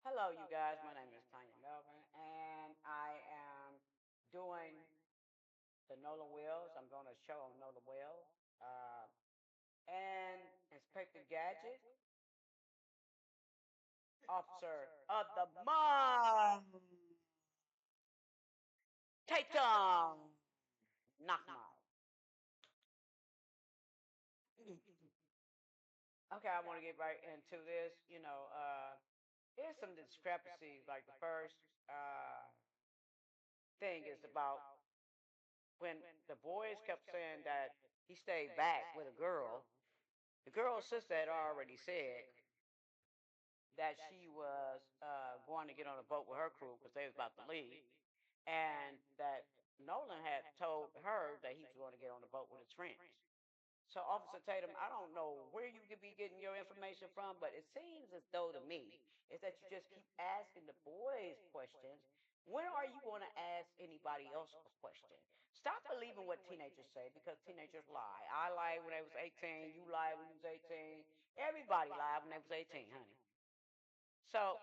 Hello, you guys. My name is Tanya Melvin, and I am doing the Nolan Wells. I'm going to show on Nolan Wells. And Inspector Gadget, Officer of the Month. Take them. Knock 'em out. Okay, I want to get right into this. There's some discrepancies. Like the first thing is about when the boys kept saying that he stayed back with a girl. The girl's sister had already said that she was going to get on a boat with her crew because they was about to leave, and that Nolan had told her that he was going to get on the boat with his friends. So, Officer Tatum, I don't know where you could be getting your information from, but it seems as though to me is that you just keep asking the boys questions. When are you going to ask anybody else a question? Stop believing what teenagers say because teenagers lie. I lied when I was 18. You lied when you was 18. Everybody lied when they was 18, honey. So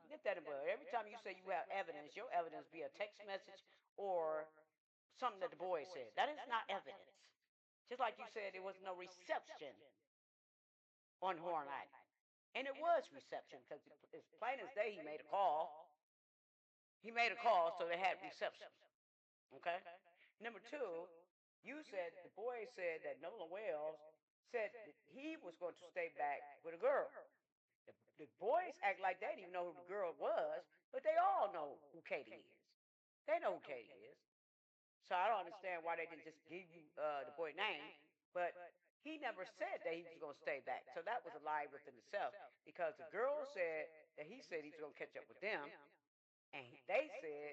get that in mind. Every time you say you have evidence, your evidence be a text message or something that the boy said. That is not evidence. Just like you said, there was no reception on Horn Island. And it was reception because it's plain as day he made a call. He made a call, so they had reception. Okay? Number two, you said, the boy said that Nolan Wells said that he was going to stay back with a girl. The boys act like they didn't even know who the girl was, but they all know who Katie is. They know who Katie is. So I don't understand why they didn't just give you the boy name, but he never said that he was going to stay back. So that was a lie within itself because the girl said that he said he was going to catch up with them, and they said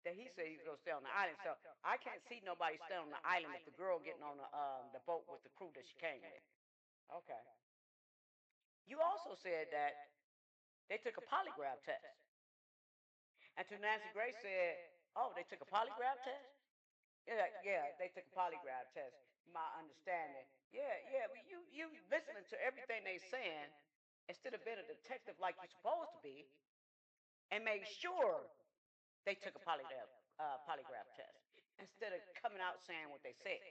that he said he was going to stay on the island. So I can't see nobody staying on the island if the girl getting on the boat with the crew that she came with. Okay. You also said that they took a polygraph test. And to Nancy Grace said, "Oh, they took a polygraph test." Yeah, they took a polygraph test. My understanding. Yeah. Well, you listening to everything they saying instead of being a detective like you're supposed to be, and make sure they took a polygraph test instead of coming out saying what they said.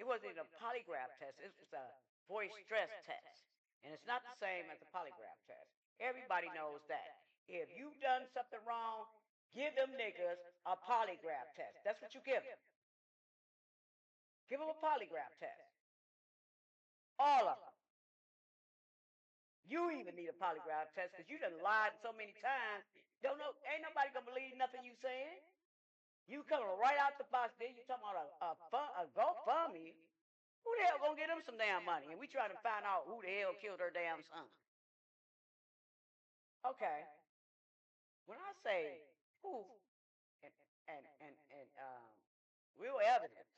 It wasn't even a polygraph test. It was a voice stress test, and it's not the same as a polygraph test. Everybody knows that. If you've done something wrong, give them niggas a polygraph test. That's what you give them. Give them a polygraph test. All of them. You even need a polygraph test because you done lied so many times. Don't know, ain't nobody gonna believe nothing you saying. You coming right out the box, then you talking about a GoFundMe. Who the hell gonna get them some damn money? And we trying to find out who the hell killed her damn son. Okay. When I say proof and real evidence,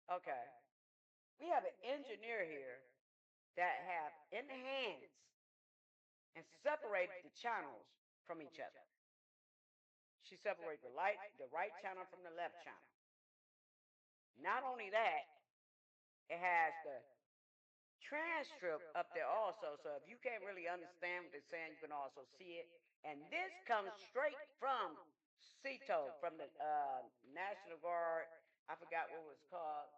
okay, we have an engineer here that have enhanced and separated the channels from each other. She separated the right channel from the left channel. Not only that, it has the transcript up there also. So if you can't really understand what they're saying, you can also see it. And this comes straight from CETO, from the National Guard. I forgot what it was called.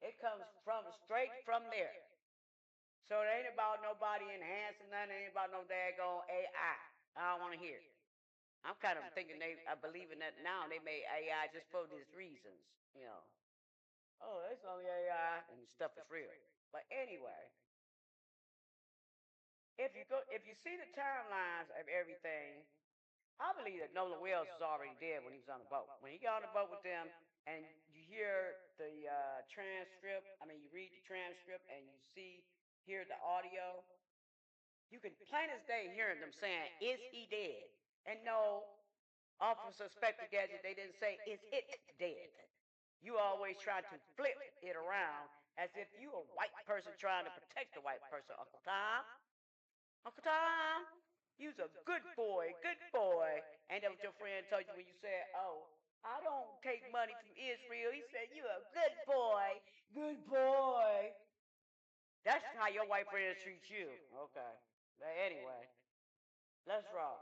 It comes from straight from there. So it ain't about nobody enhancing nothing. It ain't about no daggone AI. I don't want to hear it. I'm kind of thinking I believe in that now. They made AI just for these reasons, you know. Oh, it's only AI and stuff is real. But anyway, if you see the timelines of everything, I believe that Nolan Wells was already dead when he was on the boat. When he got on the boat with them, and you hear the transcript. I mean, you read the transcript and you hear the audio. You can plain as day hearing them saying, "Is he dead?" And no, Officer Spectre Gadget, they didn't say, "Is it dead?" You always try to flip it around as if you a white person trying to protect the white person. Uncle Tom, Uncle Tom, you's a good boy, good boy. Ain't that what your friend told you when you said, "Oh, I don't take money from Israel"? He said, "You a good boy, good boy." That's how your white friends treat you. Okay. But anyway, Let's rock.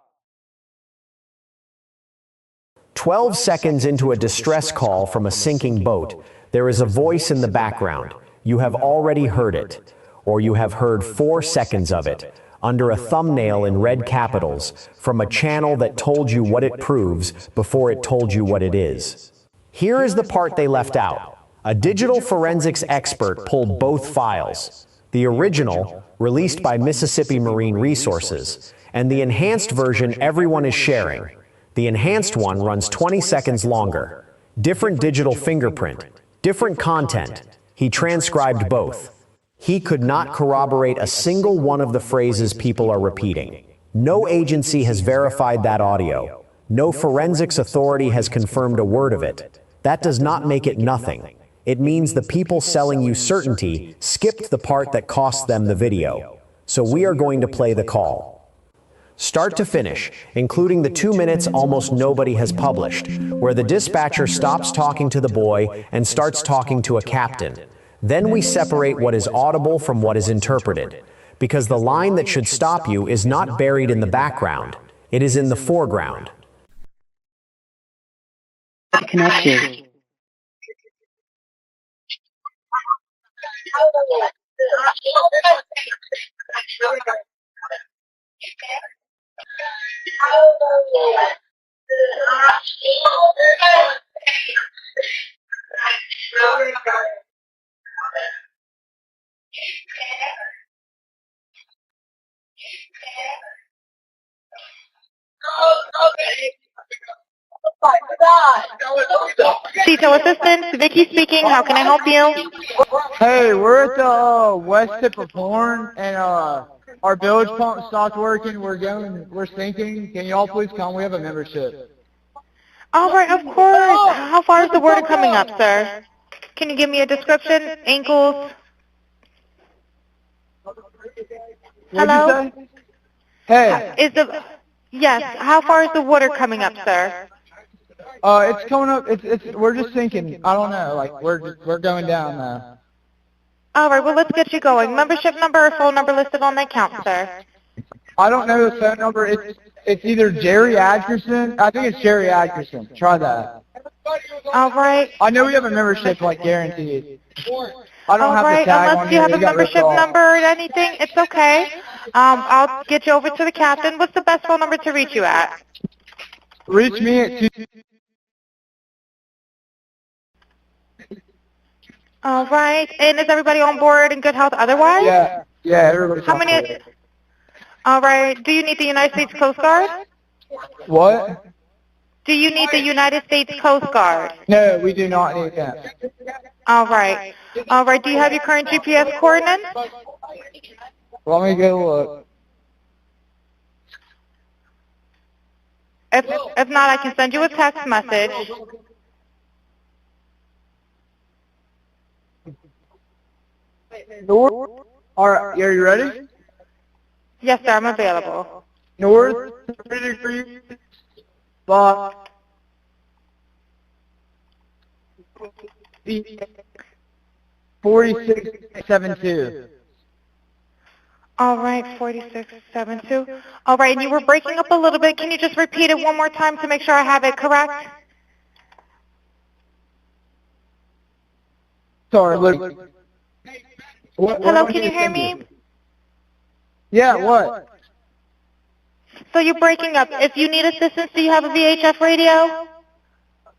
12 seconds into a distress call from a sinking boat, there is a voice in the background. You have already heard it, or you have heard 4 seconds of it, under a thumbnail in red capitals, from a channel that told you what it proves before it told you what it is. Here is the part they left out. A digital forensics expert pulled both files. The original, released by Mississippi Marine Resources, and the enhanced version everyone is sharing. The enhanced one runs 20 seconds longer. Different digital fingerprint, different content. He transcribed both. He could not corroborate a single one of the phrases people are repeating. No agency has verified that audio. No forensics authority has confirmed a word of it. That does not make it nothing. It means the people selling you certainty skipped the part that cost them the video. So we are going to play the call. Start to finish, including the 2 minutes almost nobody has published, where the dispatcher stops talking to the boy and starts talking to a captain. Then we separate what is audible from what is interpreted, because the line that should stop you is not buried in the background, it is in the foreground. Connected. CISO Assistant, Vicky speaking. How can I help you? Hey, we're at the west tip of Horn, and our bilge pump stopped working. We're sinking. Can you all please come? We have a membership. All right, of course. How far is the water coming up, sir? Can you give me a description? Ankles? Hello? What'd you say? Hey. Yes, how far is the water coming up, sir? It's coming up. We're just sinking. I don't know. Like we're going down now. All right, well, let's get you going. Membership number or phone number listed on the account, sir? I don't know the phone number. It's either Jerry Atkerson. I think it's Jerry Atkerson. Try that. All right. I know we have a membership, like guaranteed. I don't have the tag unless on you here. have a membership number or anything, it's okay. I'll get you over to the captain. What's the best phone number to reach you at? Reach me at 2. All right. And is everybody on board in good health otherwise? Yeah, everybody's How on many? board. All right. Do you need the United States Coast Guard? What? Do you need the United States Coast Guard? No, we do not need that. All right. All right. Do you have your current GPS coordinates? Let me get a look. If not, I can send you a text message. North. Are you ready? Yes, sir. I'm available. North 30 degrees. By 4672. All right, 4672. All right, and you were breaking up a little bit. Can you just repeat it one more time to make sure I have it correct? Sorry, look. Hello, can you hear me? Yeah, what? So you're breaking up. If you need assistance, do you have a VHF radio?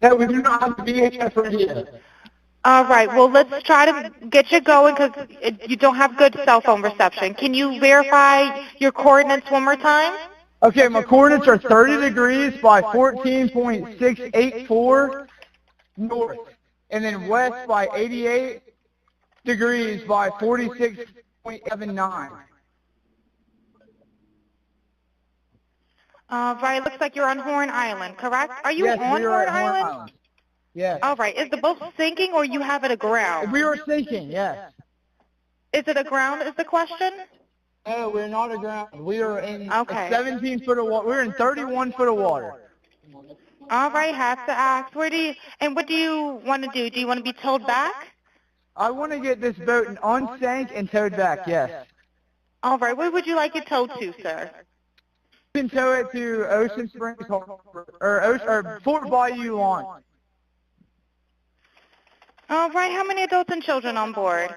No, we do not have the VHF radio. All right, well, let's try to get you going because you don't have good cell phone reception. Can you verify your coordinates one more time? Okay, my coordinates are 30 degrees by 14.684 north, and then west by 88 degrees by 46.79. Right, looks like you're on Horn Island, correct? Are you Yes, on we are Horn at Horn Island? Island. Yes. All right, is the boat sinking or you have it aground? We are sinking, yes. Is it aground is the question? No, we're not aground. We are in Okay. 17 foot of water. We're in 31 foot of water. All right, have to ask. What do you want to do? Do you want to be towed back? I want to get this boat unsank and towed back, yes. All right, where would you like it towed to, sir? You can tow it to Ocean Springs Harbor, or Fort Bayou Launch. All right, how many adults and children on board?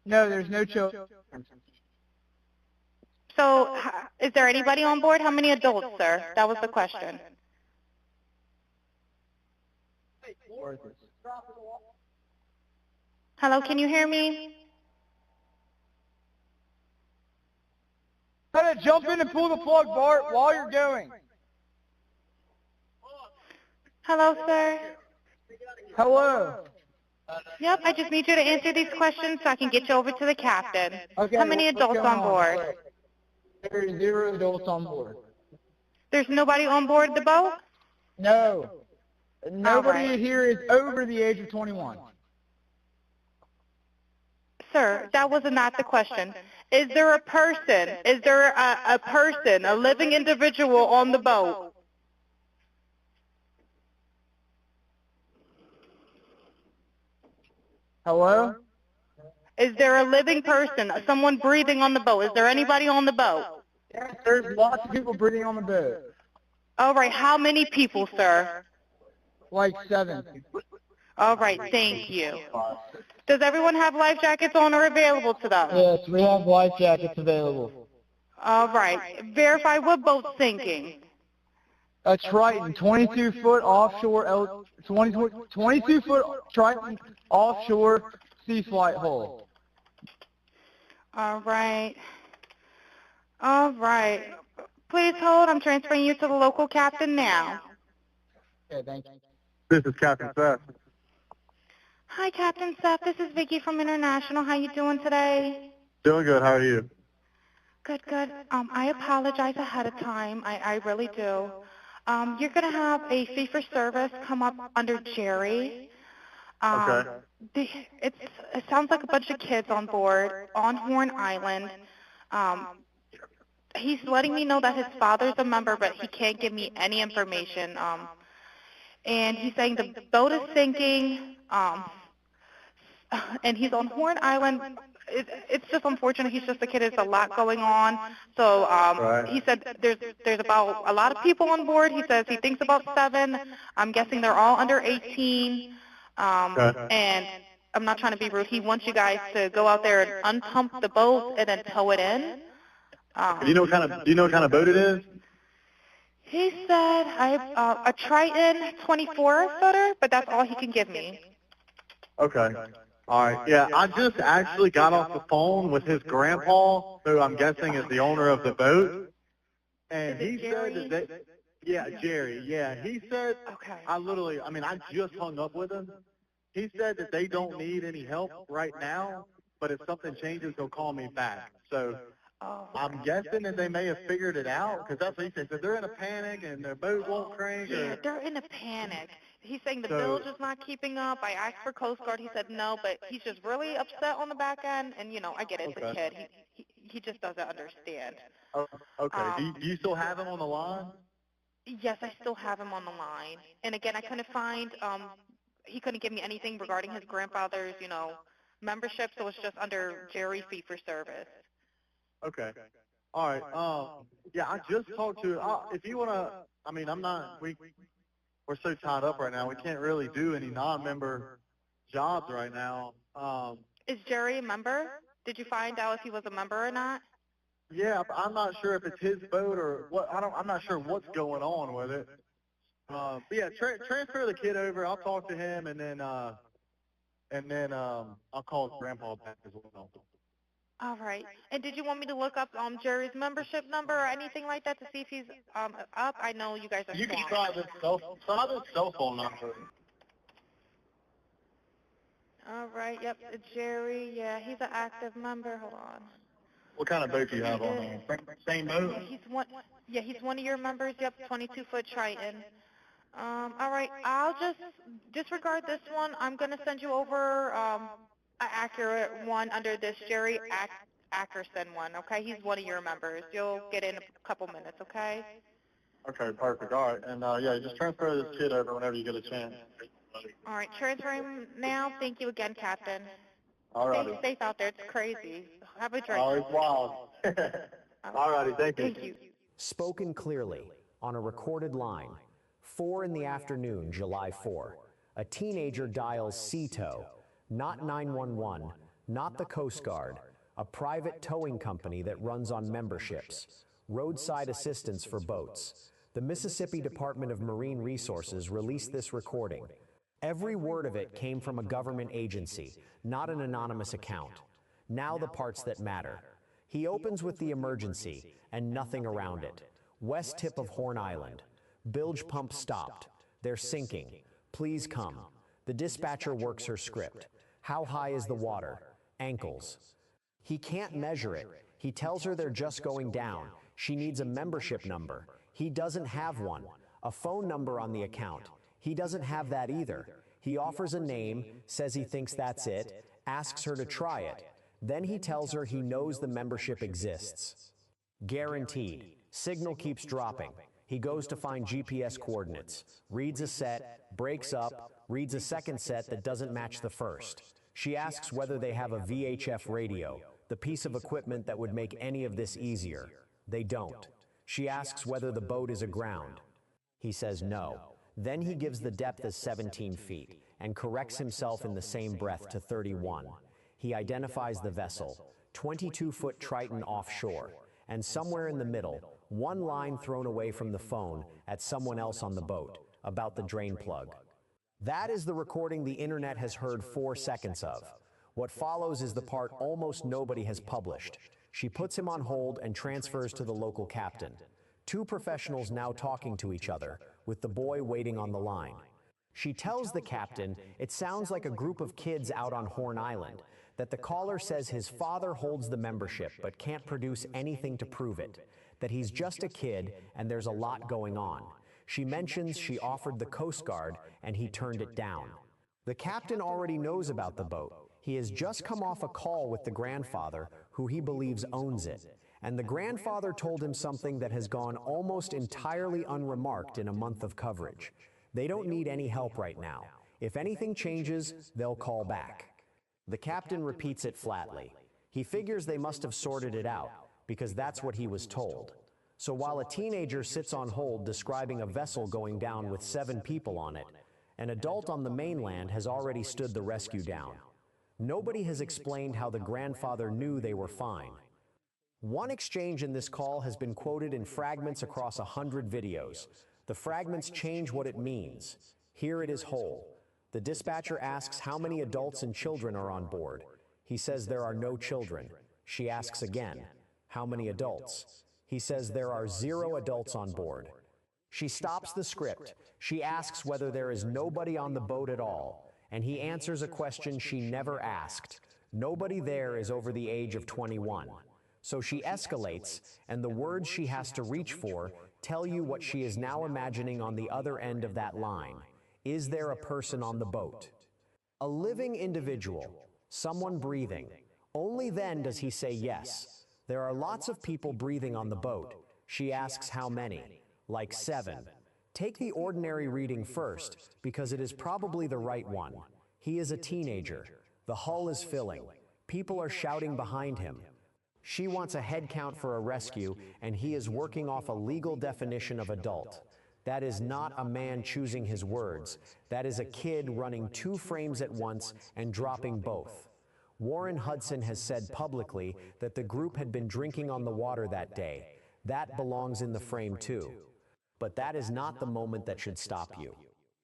No, there's no children. So, is there anybody on board? How many adults, sir? That was the question. Hello, can you hear me? Try to jump in and pull the plug, Bart, while you're going. Hello, sir. Hello. Yep, I just need you to answer these questions so I can get you over to the captain. Okay, How many what's adults going on board? There's 0 adults on board. There's nobody on board the boat? No. Nobody right. here is over the age of 21. Sir, that was not the question. Is there a person? Is there a person, a living individual on the boat? Hello? Is there a living person, someone breathing on the boat? Is there anybody on the boat? Yes, there's lots of people breathing on the boat. All right, how many people, sir? Like 7. All right, thank you. Does everyone have life jackets on or available to them? Yes, we have life jackets available. All right, verify what boat's sinking. A Triton, 22-foot offshore, 22-foot Triton offshore sea flight hull. All right. All right. Please hold. I'm transferring you to the local captain now. Okay, thank you. This is Captain Seth. Hi, Captain Seth. This is Vicky from International. How you doing today? Doing good. How are you? Good, good. I apologize ahead of time. I really do. You're going to have a fee-for-service come up under Jerry. Okay. It sounds like a bunch of kids on board on Horn Island. He's letting me know that his father's a member, but he can't give me any information. And he's saying the boat is sinking, and he's on Horn Island. It's just unfortunate. He's just a kid. There's a lot going on. So Right. he said there's about a lot of people on board. He says he thinks about 7. I'm guessing they're all under 18. Okay. And I'm not trying to be rude. He wants you guys to go out there and unpump the boat and then tow it in. Do you know what kind of boat it is? He said a Triton 24-footer, but that's all he can give me. Okay. All right. Yeah, I just actually got off the phone with his grandpa, who I'm guessing is the owner of the boat, and he said that Jerry. Yeah, he said. Okay. I just hung up with him. He said that they don't need any help right now, but if something changes, he'll call me back. So I'm guessing that they may have figured it out, because that's what he said. So they're in a panic and their boat won't crank. Yeah, they're in a panic. He's saying the bilge is not keeping up. I asked for Coast Guard. He said no, but he's just really upset on the back end. And, I get it. It's a kid. He just doesn't understand. Oh, okay. Do you still have him on the line? Yes, I still have him on the line. And, again, I couldn't find he couldn't give me anything regarding his grandfather's, membership, so it's just under Jerry fee-for-service. Okay. All right. Yeah, I just talked to. If you wanna, I'm not. We're so tied up right now. We can't really do any non-member jobs right now. Is Jerry a member? Did you find out if he was a member or not? Yeah, I'm not sure if it's his boat or what. I'm not sure what's going on with it. But yeah, transfer the kid over. I'll talk to him, and then I'll call his grandpa back as well. All right. And did you want me to look up Jerry's membership number or anything like that to see if he's up? I know you guys are You can swamped. try this cell phone number. All right. Yep. Jerry. Yeah, he's an active member. Hold on. What kind of boat do you have on there? Same boat? Yeah, he's one of your members. Yep, 22-foot Triton. All right. I'll just disregard this one. I'm gonna send you over an accurate one under this Jerry Ackerson one. Okay, he's one of your members. You'll get in a couple minutes. Okay. Okay, perfect. All right, and yeah, just transfer this kid over whenever you get a chance. All right, transferring him now. Thank you again, Captain. All righty. Stay safe out there. It's crazy. Have a drink. Oh, it's wild. All righty, thank you. Thank you. Spoken clearly, on a recorded line. 4 in the afternoon, July 4. A teenager dials CTOW, not 911, not the Coast Guard, a private towing company that runs on memberships. Roadside assistance for boats. The Mississippi Department of Marine Resources released this recording. Every word of it came from a government agency, not an anonymous account. Now the parts that matter. He opens with the emergency, and nothing around it. West tip of Horn Island. Bilge pump stopped. They're sinking. Please come. The dispatcher works her script. How high is the water? Ankles. He can't measure it. He tells her they're just going down. She needs a membership number. He doesn't have one. A phone number on the account. He doesn't have that either. He offers a name, says he thinks that's it, asks her to try it. Then he tells her he knows the membership exists. Guaranteed. Signal keeps dropping. He goes to find GPS coordinates, reads a set, breaks up, reads a second set that doesn't match the first. She asks whether they have a VHF radio, the piece of equipment that would make any of this easier. They don't. She asks whether the boat is aground. He says no. Then he gives the depth as 17 feet and corrects himself in the same breath to 31. He identifies the vessel, 22-foot Triton offshore, and somewhere in the middle, one line thrown away from the phone at someone else on the boat, about the drain plug. That is the recording the internet has heard 4 seconds of. What follows is the part almost nobody has published. She puts him on hold and transfers to the local captain. 2 professionals now talking to each other, with the boy waiting on the line. She tells the captain it sounds like a group of kids out on Horn Island, that the caller says his father holds the membership but can't produce anything to prove it, that he's just a kid and there's a lot going on. She mentions she offered the Coast Guard and he turned it down. The captain already knows about the boat. He has just come off a call with the grandfather, who he believes owns it, and the grandfather told him something that has gone almost entirely unremarked in a month of coverage. They don't need any help right now. If anything changes, they'll call back. The captain repeats it flatly. He figures they must have sorted it out, because that's what he was told. So while a teenager sits on hold describing a vessel going down with 7 people on it, an adult on the mainland has already stood the rescue down. Nobody has explained how the grandfather knew they were fine. One exchange in this call has been quoted in fragments across 100 videos. The fragments change what it means. Here it is whole. The dispatcher asks how many adults and children are on board. He says there are no children. She asks again, how many adults? He says there are 0 adults on board. She stops the script. She asks whether there is nobody on the boat at all, and he answers a question she never asked. Nobody there is over the age of 21. So she escalates, and the words she has to reach for tell you what she is now imagining on the other end of that line. Is there a person on the boat? A living individual, someone breathing. Only then does he say yes. There are lots of people breathing on the boat. She asks how many. Like 7. Take the ordinary reading first, because it is probably the right one. He is a teenager. The hull is filling. People are shouting behind him. She wants a head count for a rescue, and he is working off a legal definition of adult. That is not a man choosing his words. That is a kid running 2 frames at once and dropping both. Warren Hudson has said publicly that the group had been drinking on the water that day. That belongs in the frame too. But that is not the moment that should stop you.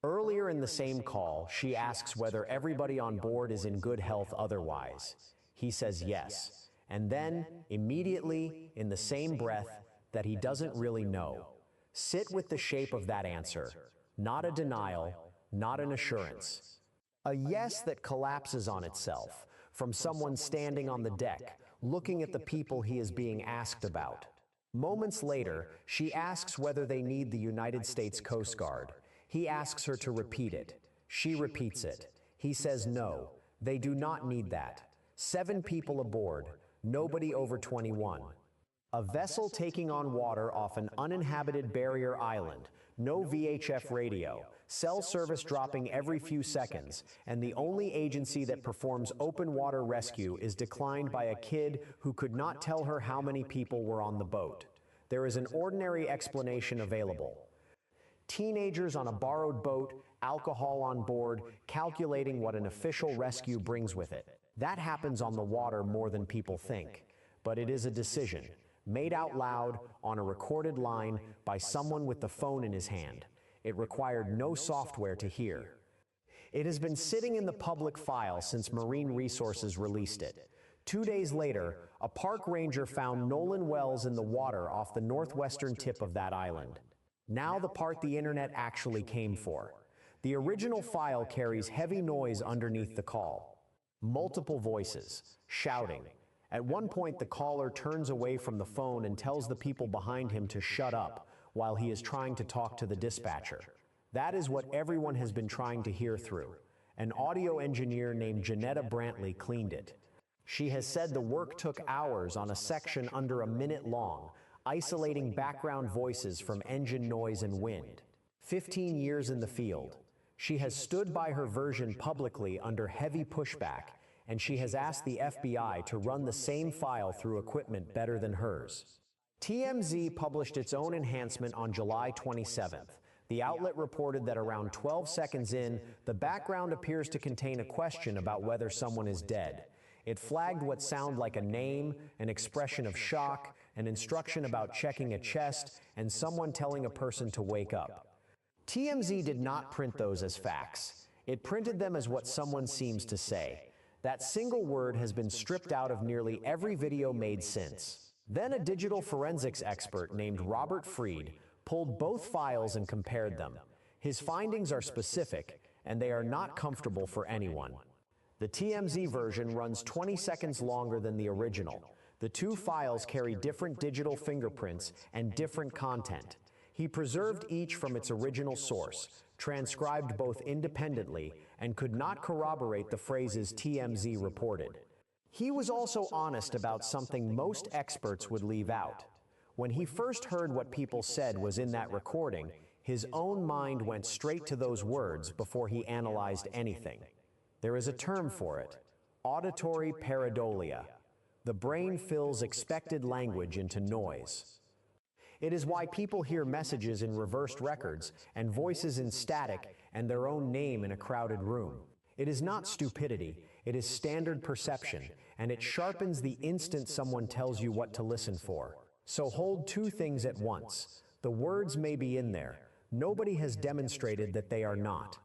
Earlier in the same call, she asks whether everybody on board is in good health otherwise. He says yes. And then, immediately, in the same breath, that he doesn't really know. Sit with the shape of that answer. Not a denial, not an assurance. A yes that collapses on itself, from someone standing on the deck, looking at the people he is being asked about. Moments later, she asks whether they need the United States Coast Guard. He asks her to repeat it. She repeats it. He says no, they do not need that. 7 people aboard, nobody over 21. A vessel taking on water off an uninhabited barrier island, no VHF radio, cell service dropping every few seconds, and the only agency that performs open water rescue is declined by a kid who could not tell her how many people were on the boat. there is an ordinary explanation available. Teenagers on a borrowed boat, alcohol on board, calculating what an official rescue brings with it. That happens on the water more than people think. But it is a decision, made out loud, on a recorded line, by someone with the phone in his hand. It required no software to hear. It has been sitting in the public file since Marine Resources released it. 2 days later, a park ranger found Nolan wells in the water off the northwestern tip of that island. Now the part the internet actually came for. The original file carries heavy noise underneath the call. Multiple voices, shouting. At one point, the caller turns away from the phone and tells the people behind him to shut up while he is trying to talk to the dispatcher. That is what everyone has been trying to hear through. An audio engineer named Janetta Brantley cleaned it. She has said the work took hours on a section under a minute long, isolating background voices from engine noise and wind. 15 years in the field. She has stood by her version publicly under heavy pushback, and she has asked the FBI to run the same file through equipment better than hers. TMZ published its own enhancement on July 27th. The outlet reported that around 12 seconds in, the background appears to contain a question about whether someone is dead. It flagged what sounded like a name, an expression of shock, an instruction about checking a chest, and someone telling a person to wake up. TMZ did not print those as facts. It printed them as what someone seems to say. That single word has been stripped out of nearly every video made since. Then a digital forensics expert named Robert Freed pulled both files and compared them. His findings are specific, and they are not comfortable for anyone. The TMZ version runs 20 seconds longer than the original. The two files carry different digital fingerprints and different content. He preserved each from its original source, transcribed both independently, and could not corroborate the phrases TMZ reported. He was also honest about something most experts would leave out. When he first heard what people said was in that recording, his own mind went straight to those words before he analyzed anything. There is a term for it: auditory pareidolia. The brain fills expected language into noise. It is why people hear messages in reversed records and voices in static and their own name in a crowded room. It is not stupidity, it is standard perception, and it sharpens the instant someone tells you what to listen for. So hold two things at once. The words may be in there. Nobody has demonstrated that they are not.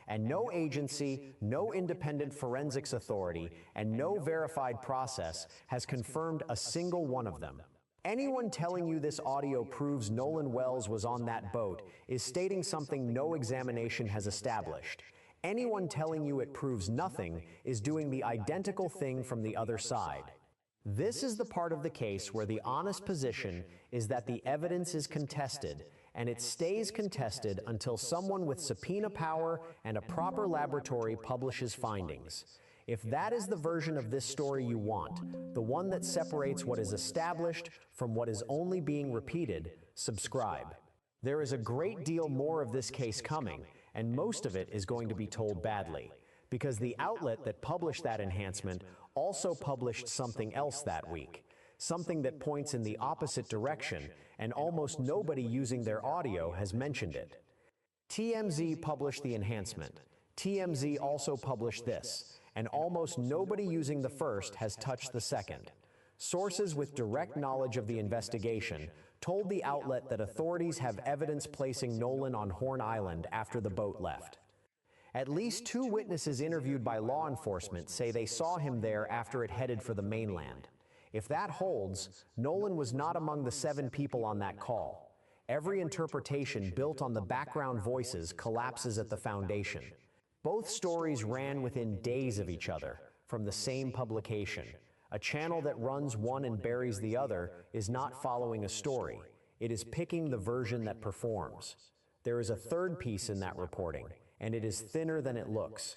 And no agency, no independent forensics authority, and no verified process has confirmed a single one of them. Anyone telling you this audio proves Nolan Wells was on that boat is stating something no examination has established. Anyone telling you it proves nothing is doing the identical thing from the other side. This is the part of the case where the honest position is that the evidence is contested, and it stays contested until someone with subpoena power and a proper laboratory publishes findings. If that is the version of this story you want, the one that separates what is established from what is only being repeated, subscribe. There is a great deal more of this case coming, and most of it is going to be told badly, because the outlet that published that enhancement also published something else that week, something that points in the opposite direction, and almost nobody using their audio has mentioned it. TMZ published the enhancement. TMZ also published this, and almost nobody using the first has touched the second. Sources with direct knowledge of the investigation told the outlet that authorities have evidence placing Nolan on Horn Island after the boat left. At least 2 witnesses interviewed by law enforcement say they saw him there after it headed for the mainland. If that holds, Nolan was not among the 7 people on that call. Every interpretation built on the background voices collapses at the foundation. Both stories ran within days of each other, from the same publication. A channel that runs one and buries the other is not following a story. It is picking the version that performs. There is a third piece in that reporting, and it is thinner than it looks.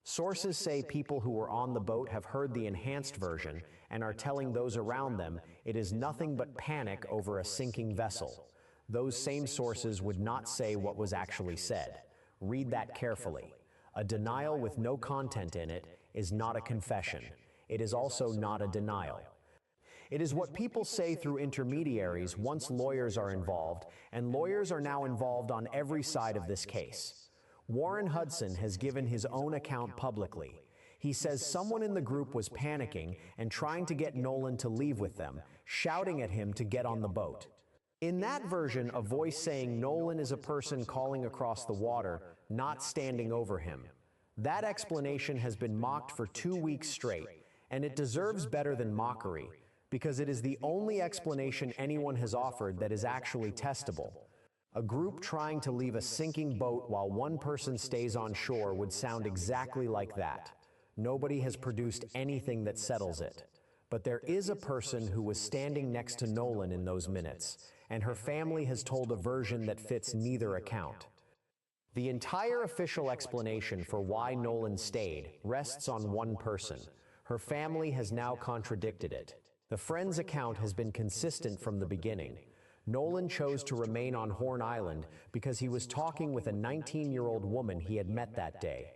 Sources say people who were on the boat have heard the enhanced version and are telling those around them it is nothing but panic over a sinking vessel. Those same sources would not say what was actually said. Read that carefully. A denial with no content in it is not a confession. It is also not a denial. It is what people say through intermediaries once lawyers are involved, and lawyers are now involved on every side of this case. Warren Hudson has given his own account publicly. He says someone in the group was panicking and trying to get Nolan to leave with them, shouting at him to get on the boat. In that version, a voice saying Nolan is a person calling across the water, not standing over him. That explanation has been mocked for 2 weeks straight, and it deserves better than mockery, because it is the only explanation anyone has offered that is actually testable. A group trying to leave a sinking boat while one person stays on shore would sound exactly like that. Nobody has produced anything that settles it. But there is a person who was standing next to Nolan in those minutes, and her family has told a version that fits neither account. The entire official explanation for why Nolan stayed rests on one person. Her family has now contradicted it. The friend's account has been consistent from the beginning. Nolan chose to remain on Horn Island because he was talking with a 19-year-old woman he had met that day.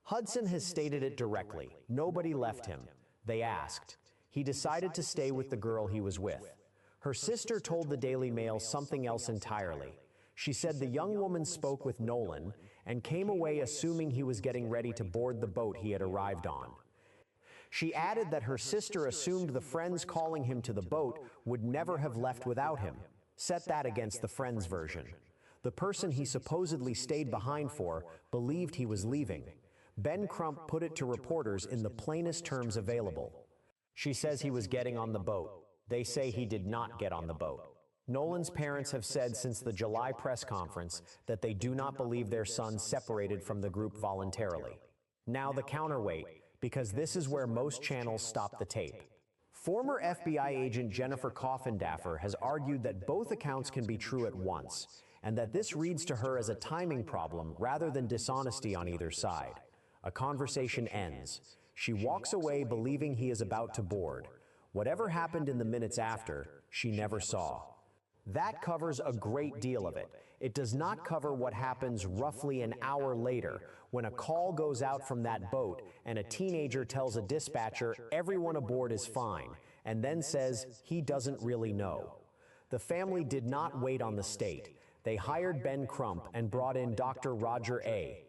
Hudson has stated it directly. Nobody left him. They asked. He decided to stay with the girl he was with. Her sister told the Daily Mail something else entirely. She said the young woman spoke with Nolan and came away assuming he was getting ready to board the boat he had arrived on. She added that her sister assumed the friends calling him to the boat would never have left without him. Set that against the friend's version. The person he supposedly stayed behind for believed he was leaving. Ben Crump put it to reporters in the plainest terms available. She says he was getting on the boat. They say he did not get on the boat. Nolan's parents have said since the July press conference that they do not believe their son separated from the group voluntarily. Now the counterweight, because this is where most channels stop the tape. Former FBI agent Jennifer Coffindaffer has argued that both accounts can be true at once, and that this reads to her as a timing problem rather than dishonesty on either side. A conversation ends. She walks away believing he is about to board. Whatever happened in the minutes after, she never saw. That covers a great deal of it. It does not cover what happens roughly an hour later, when a call goes out from that boat and a teenager tells a dispatcher everyone aboard is fine, and then says he doesn't really know. The family did not wait on the state. They hired Ben Crump and brought in Dr. Roger A.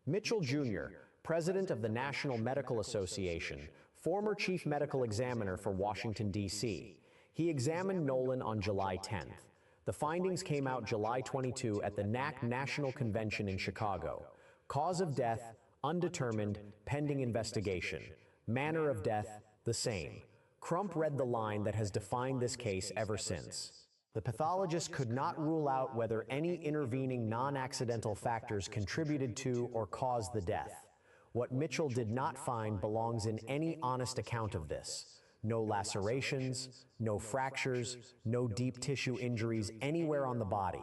Mitchell Jr., president of the National Medical Association, former chief medical examiner for Washington, D.C. He examined Nolan on July 10th. The findings came out July 22 at the NAC National Convention in Chicago. Cause of death, undetermined, pending investigation. Manner of death, the same. Crump read the line that has defined this case ever since. The pathologist could not rule out whether any intervening non-accidental factors contributed to or caused the death. What Mitchell did not find belongs in any honest account of this. No lacerations, no fractures, no deep tissue injuries anywhere on the body.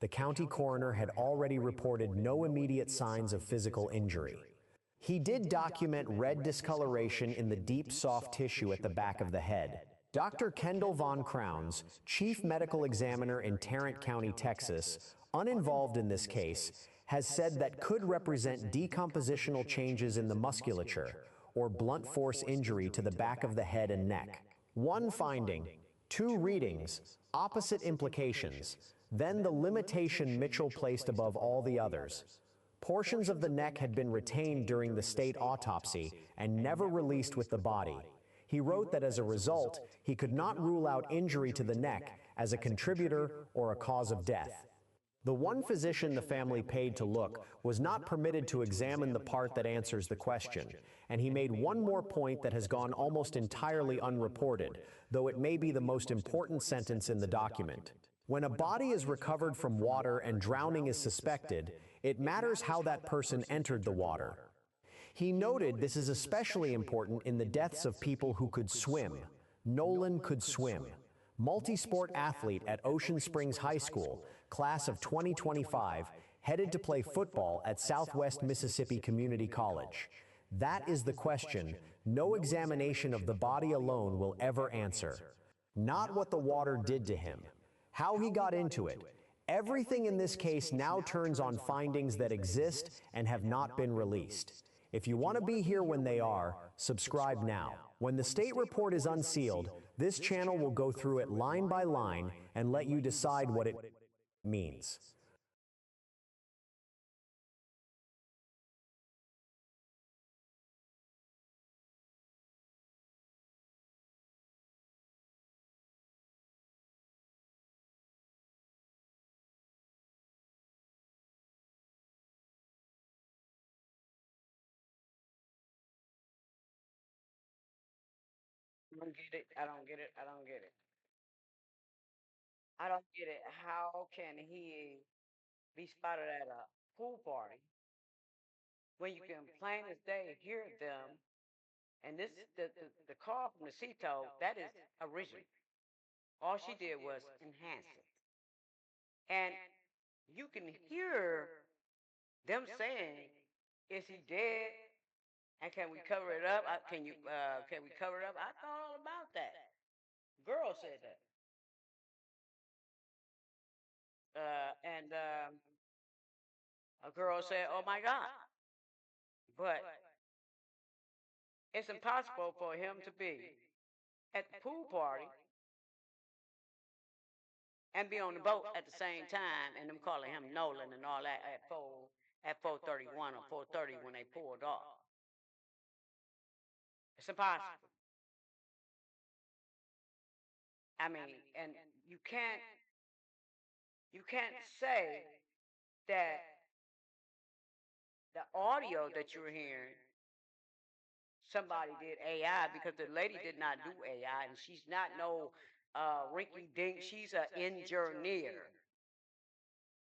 The county coroner had already reported no immediate signs of physical injury. He did document red discoloration in the deep soft tissue at the back of the head. Dr. Kendall Von Crowns, chief medical examiner in Tarrant County, Texas, uninvolved in this case, has said that could represent decompositional changes in the musculature or blunt force injury to the back of the head and neck. One finding, two readings, opposite implications, then the limitation Mitchell placed above all the others. Portions of the neck had been retained during the state autopsy and never released with the body. He wrote that as a result, he could not rule out injury to the neck as a contributor or a cause of death. The one physician the family paid to look was not permitted to examine the part that answers the question, and he made one more point that has gone almost entirely unreported, though it may be the most important sentence in the document. When a body is recovered from water and drowning is suspected, it matters how that person entered the water. He noted this is especially important in the deaths of people who could swim. Nolan could swim. Multi-sport athlete at Ocean Springs High School, class of 2025, headed to play football at Southwest Mississippi Community College. That is the question no examination of the body alone will ever answer. Not what the water did to him, how he got into it. Everything in this case now turns on findings that exist and have not been released. If you want to be here when they are, subscribe now. When the state report is unsealed, This channel will go through it line by line and let you decide what it means. I don't get it. I don't get it. I don't get it. I don't get it. How can he be spotted at a pool party when you can plain as day hear them? And this, the call from the CTO, that is original. All she did was enhance it. And you can hear them saying, "Is he dead? And can we cover it up? Can we cover it up?" I thought all about that. Girl said that. And a girl said, "Oh my God." But it's impossible for him to be at the pool party and be on the boat at the same time, and them calling him Nolan and all that at 4:31 or 4:30 when they pulled off. It's impossible. I mean, and you can't say that the audio that you're hearing somebody did AI, because the lady did not do AI, and she's not no rinky dink. She's an engineer.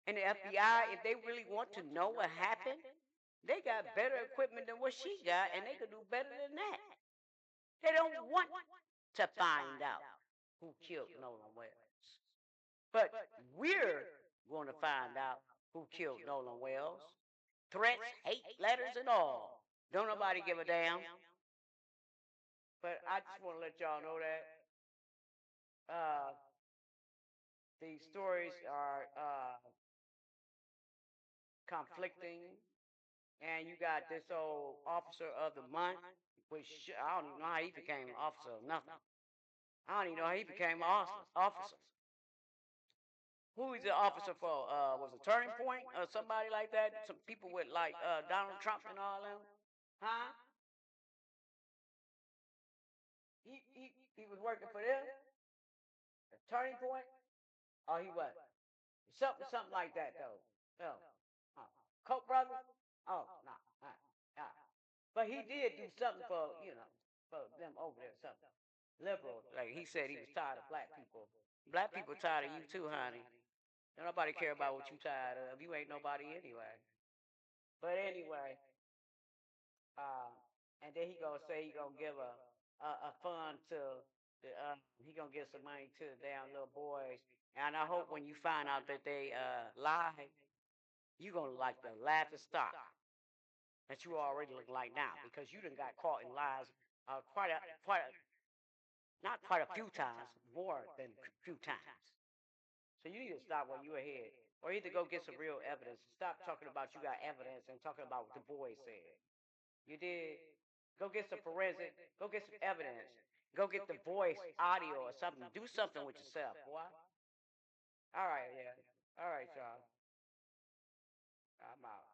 And the FBI, if they really want to know what happened, they got better equipment than what she got, and they could do better than that. They don't want to find out who killed Nolan Wells. But we're going to find out who killed Nolan Wells. Threats, hate letters, and all. Don't nobody give a damn. But I just want to let y'all know that these stories are conflicting. And you got this old officer of the month, which I don't even know how he became an officer of nothing. I don't even know how he became an officer. Who is the officer for? Was it Turning Point or somebody like that? Some people with like Donald Trump and all them? Huh? He was working for them? A Turning Point? Oh, he was. Something like that though. Oh. Oh. Koch brothers? Oh, no. Nah. But he did do something for them over there, something. Liberal. Like he said he was tired of black people. Black people tired of you too, honey. Don't nobody care about what you tired of. You ain't nobody anyway. But anyway, uh, and then he gonna say he gonna give a fund to he gonna give some money to the damn little boys. And I hope when you find out that they lie, you gonna like the laugh and stop that you already look like now, because you done got caught in lies not quite a few times, more than a few times. So you need to stop while you're ahead, or either go get some real evidence. Stop talking about you got evidence and talking about what the boys said. You did. Go get some forensic. Go get some evidence. Go get the voice audio or something. Do something with yourself, boy. All right, yeah. All right, y'all. I'm out.